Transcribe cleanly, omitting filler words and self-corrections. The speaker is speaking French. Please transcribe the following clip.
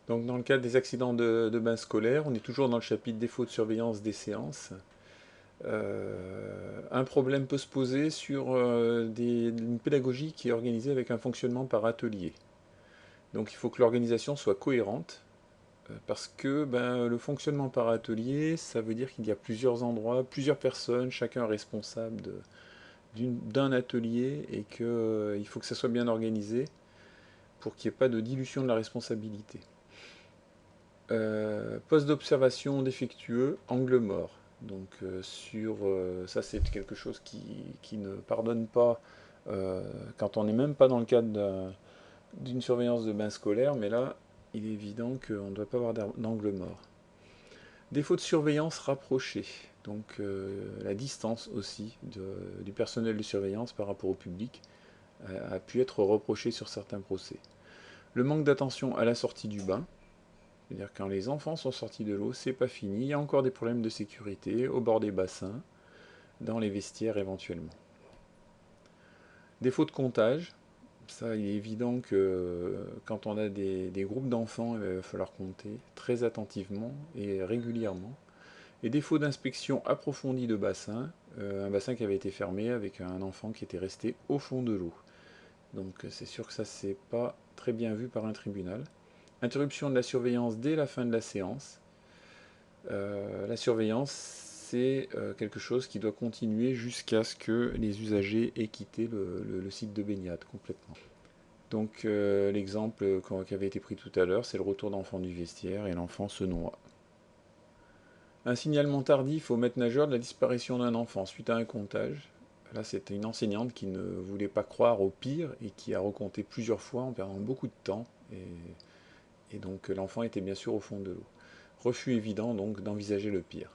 Donc dans le cadre des accidents de bain scolaire, on est toujours dans le chapitre défaut de surveillance des séances. Un problème peut se poser sur une pédagogie qui est organisée avec un fonctionnement par atelier. Donc il faut que l'organisation soit cohérente, parce que le fonctionnement par atelier, ça veut dire qu'il y a plusieurs endroits, plusieurs personnes, chacun responsable d'un atelier, et qu'il faut que ça soit bien organisé pour qu'il n'y ait pas de dilution de la responsabilité. Poste d'observation défectueux, angle mort. Donc ça c'est quelque chose qui ne pardonne pas quand on n'est même pas dans le cadre d'une surveillance de bain scolaire, mais là il est évident qu'on ne doit pas avoir d'angle mort. Défaut de surveillance rapprochée, donc la distance aussi du personnel de surveillance par rapport au public a pu être reprochée sur certains procès. Le manque d'attention à la sortie du bain, c'est-à-dire quand les enfants sont sortis de l'eau, c'est pas fini, il y a encore des problèmes de sécurité au bord des bassins, dans les vestiaires éventuellement. Défaut de comptage, ça il est évident que quand on a des groupes d'enfants, il va falloir compter très attentivement et régulièrement. Et défaut d'inspection approfondie de bassin, un bassin qui avait été fermé avec un enfant qui était resté au fond de l'eau. Donc c'est sûr que ça c'est pas très bien vu par un tribunal. Interruption de la surveillance dès la fin de la séance. La surveillance, c'est quelque chose qui doit continuer jusqu'à ce que les usagers aient quitté le site de baignade complètement. Donc l'exemple qui avait été pris tout à l'heure, c'est le retour d'enfant du vestiaire et l'enfant se noie. Un signalement tardif au maître nageur de la disparition d'un enfant suite à un comptage. Là, c'était une enseignante qui ne voulait pas croire au pire et qui a recompté plusieurs fois en perdant beaucoup de temps. Et donc l'enfant était bien sûr au fond de l'eau. Refus évident donc d'envisager le pire.